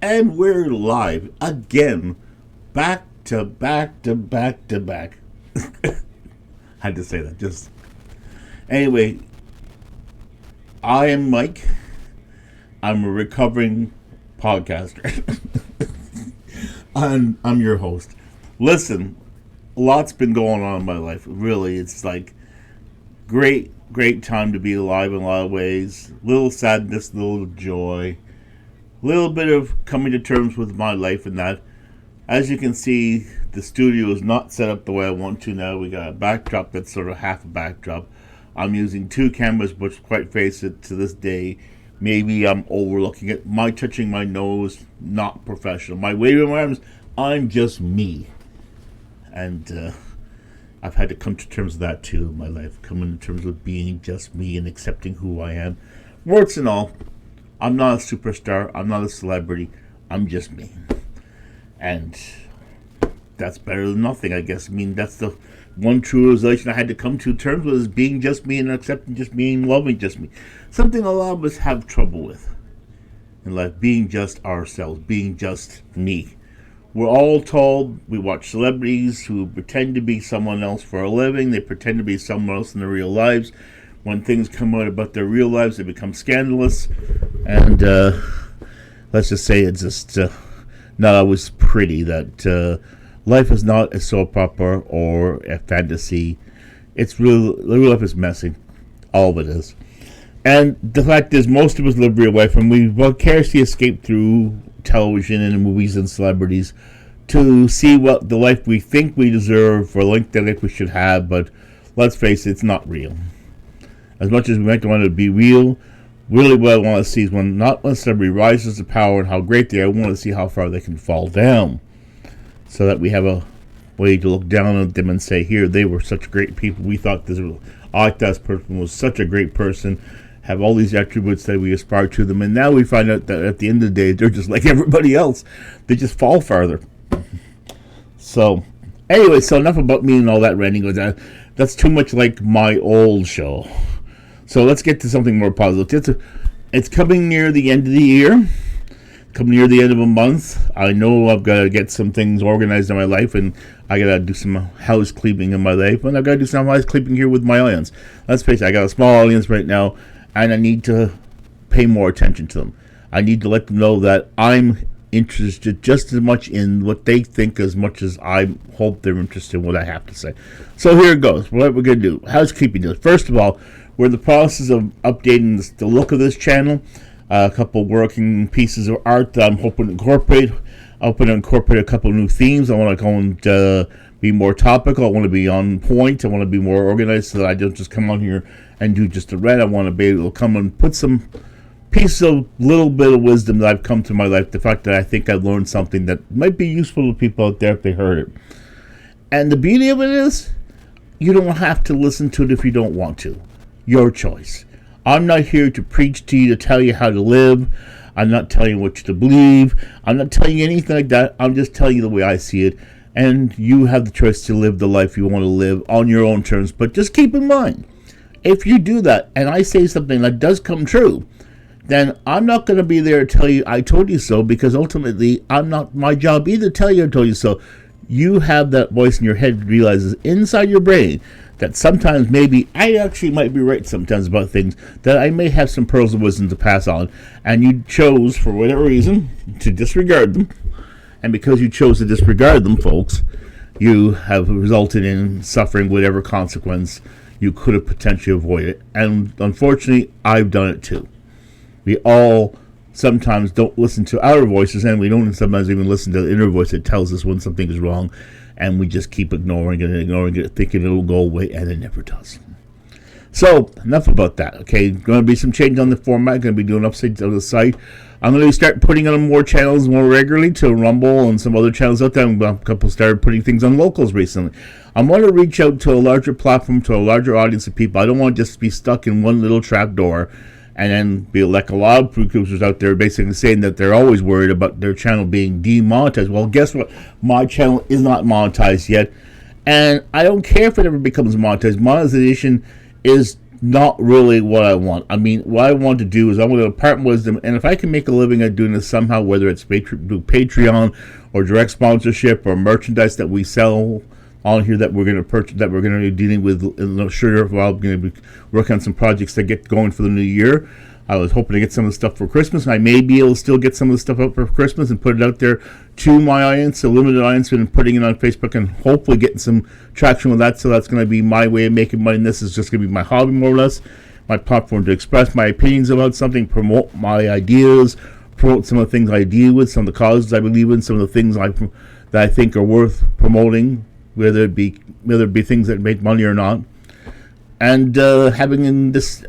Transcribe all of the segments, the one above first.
And we're live again, back to back to back to back. Had to say that. Just anyway, I am Mike. I'm a recovering podcaster. I'm your host. Listen, a lot's been going on in my life. Really, it's like great time to be alive in a lot of ways. Little sadness, little joy. Little bit of coming to terms with my life and that. As you can see, the studio is not set up the way I want to now. We got a backdrop that's sort of half a backdrop. I'm using two cameras, which, quite face it, to this day, maybe I'm overlooking it. My touching my nose, not professional. My waving my arms, I'm just me. And I've had to come to terms with that too in my life. Coming to terms with being just me and accepting who I am. Warts and all. I'm not a superstar. I'm not a celebrity. I'm just me. And that's better than nothing, I guess. I mean, that's the one true realization I had to come to terms with, is being just me and accepting just me and loving just me. Something a lot of us have trouble with in life, being just ourselves, being just me. We're all told, we watch celebrities who pretend to be someone else for a living. They pretend to be someone else in their real lives. When things come out about their real lives, they become scandalous. And let's just say it's just not always pretty. That life is not a soap opera or a fantasy. It's real life is messy. All of it is. And the fact is, most of us live real life, and we vicariously escape through television and movies and celebrities to see what the life we think we deserve, or like the life we should have. But let's face it, it's not real. As much as we might want to be real, really what I want to see is when somebody rises to power and how great they are, I want to see how far they can fall down. So that we have a way to look down at them and say, here, they were such great people. We thought this person was such a great person, have all these attributes that we aspire to them. And now we find out that at the end of the day, they're just like everybody else. They just fall farther. So, anyway, so enough about me and all that ranting. That's too much like my old show. So let's get to something more positive. It's coming near the end of the year, coming near the end of a month. I know I've got to get some things organized in my life, and I got to do some house cleaning in my life, and I've got to do some house cleaning here with my audience. Let's face it, I got a small audience right now, and I need to pay more attention to them. I need to let them know that I'm interested just as much in what they think as much as I hope they're interested in what I have to say. So here it goes. What we're going to do. Housekeeping does. First of all, we're in the process of updating the look of this channel. A couple working pieces of art that I'm hoping to incorporate. I'm hoping to incorporate a couple new themes. I want to go and be more topical. I want to be on point. I want to be more organized so that I don't just come on here and do just a read. I want to be able to come and put some piece of little bit of wisdom that I've come to my life. The fact that I think I've learned something that might be useful to people out there if they heard it. And the beauty of it is, you don't have to listen to it if you don't want to. Your choice. I'm not here to preach to you, to tell you how to live. I'm not telling you what you to believe. I'm not telling you anything like that. I'm just telling you the way I see it. And you have the choice to live the life you want to live on your own terms. But just keep in mind, if you do that, and I say something that does come true, then I'm not going to be there to tell you I told you so, because ultimately I'm not my job either to tell you I told you so. You have that voice in your head that realizes inside your brain that sometimes maybe I actually might be right sometimes about things, that I may have some pearls of wisdom to pass on, and you chose, for whatever reason, to disregard them. And because you chose to disregard them, folks, you have resulted in suffering whatever consequence you could have potentially avoided. And unfortunately, I've done it too. We all sometimes don't listen to our voices, and we don't sometimes even listen to the inner voice that tells us when something is wrong, and we just keep ignoring it, thinking it'll go away, and it never does. So, enough about that, okay? Going to be some change on the format. Going to be doing updates on the site. I'm going to start putting on more channels more regularly to Rumble and some other channels out there. A couple started putting things on locals recently. I'm going to reach out to a larger platform, to a larger audience of people. I don't want to just be stuck in one little trap door and then be like a lot of producers out there basically saying that they're always worried about their channel being demonetized. Well, guess what? My channel is not monetized yet, and I don't care if it ever becomes monetized. Monetization is not really what I want. I mean, what I want to do is I want to impart wisdom, and if I can make a living at doing this somehow, whether it's through Patreon or direct sponsorship or merchandise that we sell on here that we're going to purchase, that we're going to be dealing with in the sugar, while I'm going to be working on some projects that get going for the new year. I was hoping to get some of the stuff for Christmas. I may be able to still get some of the stuff up for Christmas and put it out there to my audience, a limited audience, and putting it on Facebook and hopefully getting some traction with that. So that's going to be my way of making money. This is just going to be my hobby, more or less, my platform to express my opinions about something, promote my ideas, promote some of the things I deal with, some of the causes I believe in, some of the things that I think are worth promoting, whether it be things that make money or not, and having in this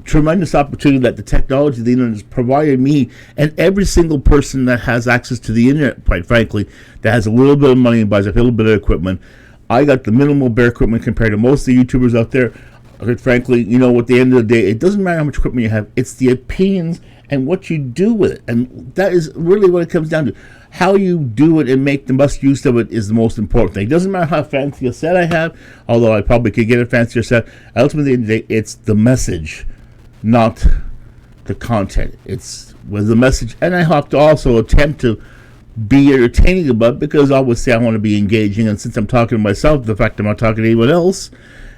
tremendous opportunity that the technology of the internet has provided me and every single person that has access to the internet, quite frankly, that has a little bit of money and buys a little bit of equipment. I got the minimal bare equipment compared to most of the YouTubers out there. Quite frankly, at the end of the day, it doesn't matter how much equipment you have. It's the opinions and what you do with it. And that is really what it comes down to. How you do it and make the best use of it is the most important thing. It doesn't matter how fancy a set I have, although I probably could get a fancier set. Ultimately, at the end of the day, it's the message, not the content. It's with the message, and I have to also attempt to be entertaining about it, because I always say I want to be engaging, and since I'm talking to myself, the fact I'm not talking to anyone else,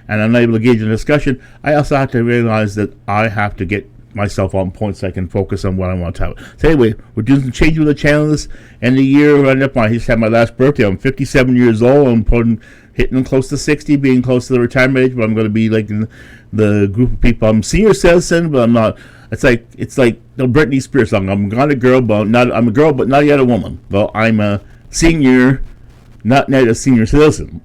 and I'm not able to engage in a discussion, I also have to realize that I have to get myself on point so I can focus on what I want to have. So anyway, we're doing some changes with the channel this end of the year. I just had my last birthday. I'm 57 years old. I'm hitting close to 60, being close to the retirement age, but I'm going to be like in the group of people. I'm senior citizen, but I'm not. It's like the Britney Spears song. I'm not a girl, but I'm a girl, but not yet a woman. Well, I'm a senior, not yet a senior citizen.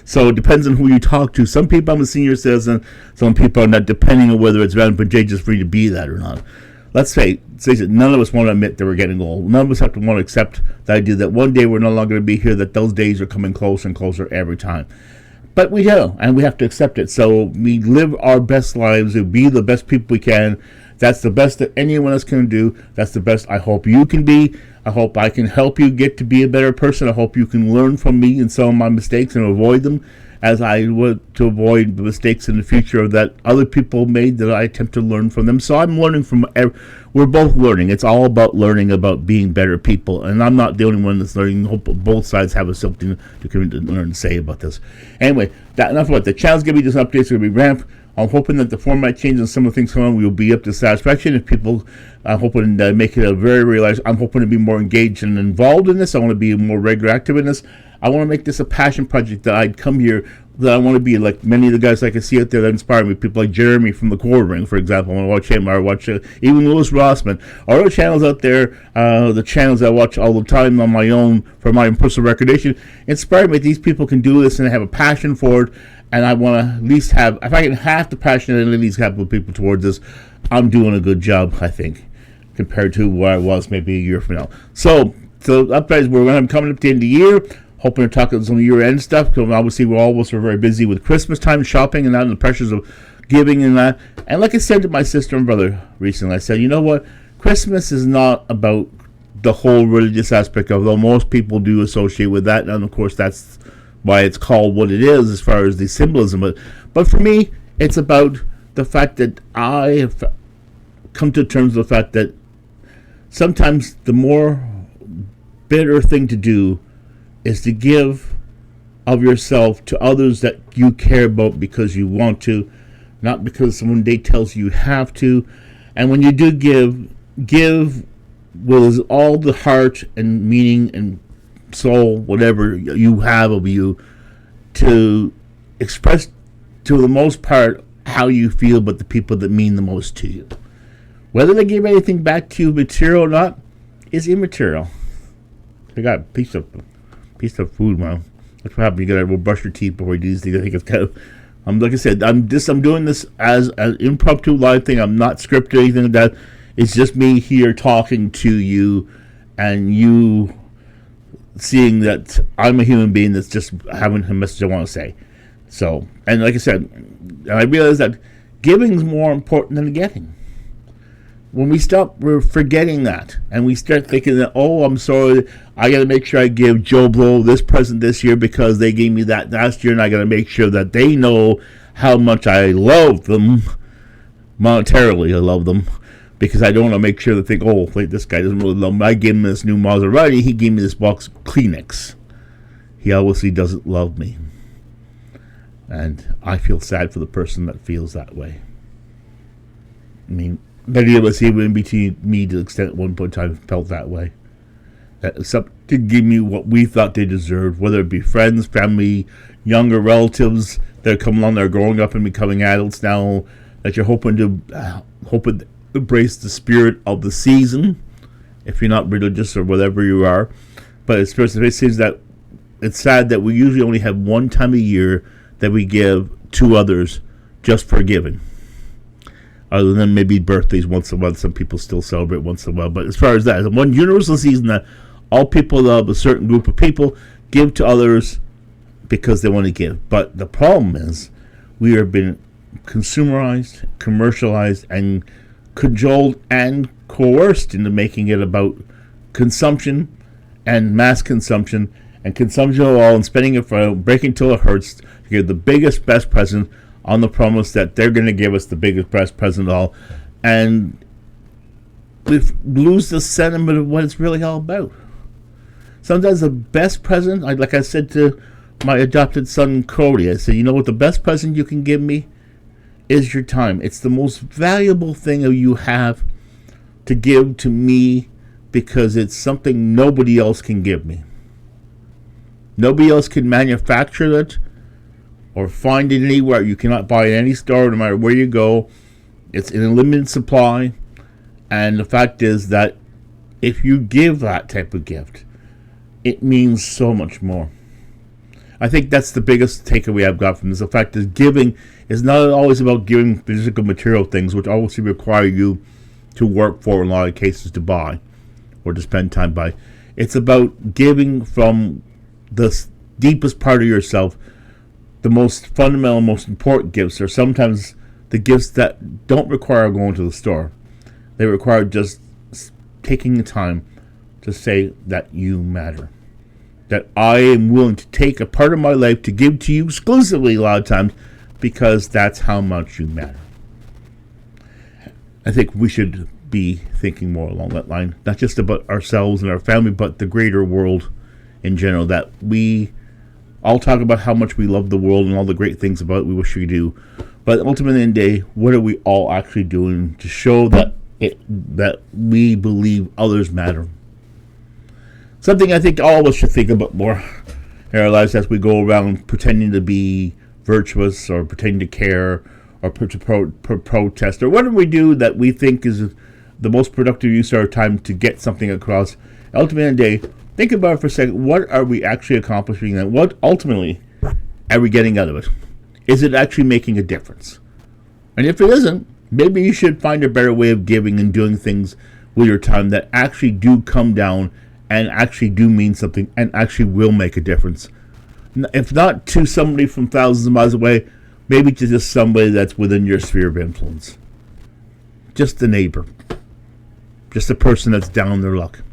So it depends on who you talk to. Some people I'm a senior citizen, some people are not, depending on whether it's Van J just free to be that or not. Let's face it, none of us want to admit that we're getting old. None of us have to want to accept the idea that one day we're no longer going to be here, that those days are coming closer and closer every time. But we do, and we have to accept it. So we live our best lives, we be the best people we can. That's the best that anyone else can do. That's the best I hope you can be. I hope I can help you get to be a better person. I hope you can learn from me and some of my mistakes and avoid them, as I would to avoid the mistakes in the future that other people made, that I attempt to learn from them. So I'm learning from we're both learning. It's all about learning about being better people, and I'm not the only one that's learning. I hope both sides have something to learn and say about this. Anyway, enough about the channel's going to be just updates. It's going to be ramp. I'm hoping that the format changes and some of the things coming on will be up to satisfaction. If people, I'm hoping to make it a very realized. I'm hoping to be more engaged and involved in this. I want to be more regular active in this. I want to make this a passion project, that I'd come here, that I want to be like many of the guys I can see out there that inspire me. People like Jeremy from the Quartering, for example. I want to watch him, or watch even Louis Rossman. All the channels out there, the channels I watch all the time on my own for my own personal recreation, inspire me. These people can do this and have a passion for it. And I want to at least have, if I can have the passion and at least have people towards this, I'm doing a good job, I think, compared to where I was maybe a year from now. So updates, we're going to be coming up to the end of the year, hoping to talk about some year-end stuff, because obviously we're all of us are very busy with Christmas time shopping and that, and the pressures of giving and that. And like I said to my sister and brother recently, I said, you know what, Christmas is not about the whole religious aspect, although most people do associate with that, and of course that's why it's called what it is as far as the symbolism. But for me, it's about the fact that I have come to terms with the fact that sometimes the more better thing to do is to give of yourself to others that you care about because you want to, not because someone day tells you have to. And when you do give with all the heart and meaning and soul, whatever you have of you, to express to the most part how you feel about the people that mean the most to you. Whether they give anything back to you, material or not, is immaterial. I got a piece of food, man. That's what happens. You gotta brush your teeth before you do these things. I think it's kind of, like I said, I'm doing this as an impromptu live thing. I'm not scripted or anything like that. It's just me here talking to you, and you seeing that I'm a human being that's just having a message I want to say. So, and like I said, I realize that giving is more important than getting. When we stop, we're forgetting that, and we start thinking that, oh, I'm sorry, I got to make sure I give Joe Blow this present this year because they gave me that last year, and I got to make sure that they know how much I love them. Monetarily, I love them. Because I don't want to make sure they think, oh, wait, this guy doesn't really love me. I gave him this new Maserati. He gave me this box of Kleenex. He obviously doesn't love me. And I feel sad for the person that feels that way. I mean, many of us, even between me to the extent at one point in time, felt that way. That something to give me what we thought they deserved, whether it be friends, family, younger relatives that are coming along, that are growing up and becoming adults now, that you're hoping to embrace the spirit of the season, if you're not religious or whatever you are. But it seems that it's sad that we usually only have one time a year that we give to others just for giving. Other than maybe birthdays once a month, some people still celebrate once in a while. But as far as that, one universal season that all people love, a certain group of people give to others because they want to give. But the problem is we have been consumerized, commercialized, and cajoled and coerced into making it about consumption and mass consumption and consumption of all, and spending it for breaking till it hurts to give the biggest, best present on the promise that they're going to give us the biggest, best present of all. And we lose the sentiment of what it's really all about. Sometimes the best present, like I said to my adopted son Cody, I said, you know what, the best present you can give me is your time. It's the most valuable thing you have to give to me, because it's something nobody else can give me. Nobody else can manufacture it or find it anywhere. You cannot buy it in any store, no matter where you go. It's in a limited supply. And the fact is that if you give that type of gift, it means so much more. I think that's the biggest takeaway I've got from this. The fact that giving is not always about giving physical material things, which obviously require you to work for, in a lot of cases, to buy or to spend time by. It's about giving from the deepest part of yourself. The most fundamental, most important gifts are sometimes the gifts that don't require going to the store. They require just taking the time to say that you matter. That I am willing to take a part of my life to give to you exclusively a lot of times, because that's how much you matter. I think we should be thinking more along that line, not just about ourselves and our family, but the greater world in general, that we all talk about how much we love the world and all the great things about it we wish we do. But ultimately, in the day, what are we all actually doing to show that we believe others matter? Something I think all of us should think about more in our lives as we go around pretending to be virtuous or pretending to care or protest or whatever we do that we think is the most productive use of our time to get something across. Ultimately, in the day, think about it for a second. What are we actually accomplishing, and what ultimately are we getting out of it? Is it actually making a difference? And if it isn't, maybe you should find a better way of giving and doing things with your time that actually do come down and actually do mean something and actually will make a difference. If not to somebody from thousands of miles away, maybe to just somebody that's within your sphere of influence. Just a neighbor. Just a person that's down on their luck.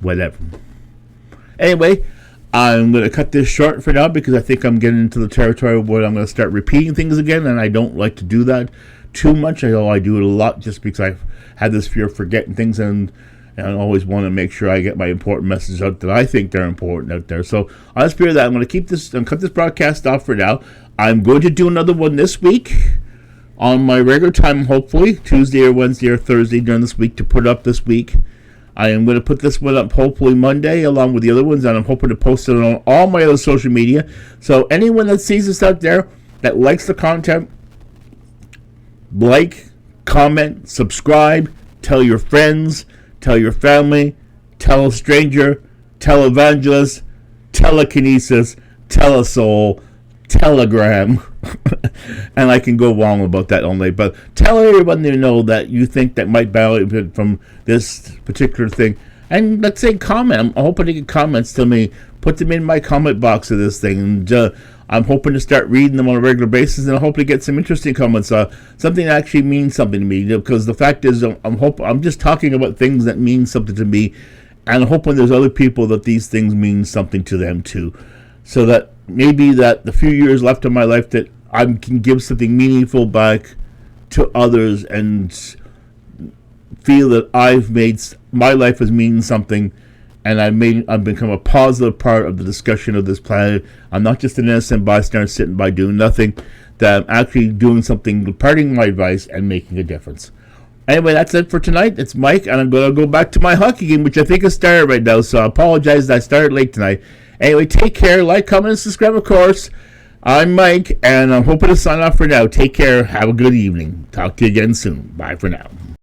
Whatever. Anyway, I'm going to cut this short for now because I think I'm getting into the territory where I'm going to start repeating things again, and I don't like to do that too much. I know I do it a lot just because I've had this fear of forgetting things, and I always want to make sure I get my important messages out that I think they're important out there. So on the spirit of that, I'm going to keep this and cut this broadcast off for now. I'm going to do another one this week on my regular time, hopefully Tuesday or Wednesday or Thursday during this week to put up this week. I am going to put this one up hopefully Monday along with the other ones, and I'm hoping to post it on all my other social media. So anyone that sees this out there that likes the content, like, comment, subscribe, tell your friends, tell your family, tell a stranger, tell evangelist, telekinesis, telesoul, telegram, and I can go wrong about that only, but tell everyone you know that you think that might benefit from this particular thing, and let's say comment. I'm hoping to get comments to me, put them in my comment box of this thing, and I'm hoping to start reading them on a regular basis, and I hope to get some interesting comments, something that actually means something to me, because the fact is I'm just talking about things that mean something to me, and I'm hoping there's other people that these things mean something to them too, so that maybe that the few years left of my life that I can give something meaningful back to others and feel that I've made my life has mean something, and I've become a positive part of the discussion of this planet. I'm not just an innocent bystander sitting by doing nothing. That I'm actually doing something, imparting my advice, and making a difference. Anyway, that's it for tonight. It's Mike, and I'm going to go back to my hockey game, which I think has started right now. So I apologize that I started late tonight. Anyway, take care. Like, comment, and subscribe, of course. I'm Mike, and I'm hoping to sign off for now. Take care. Have a good evening. Talk to you again soon. Bye for now.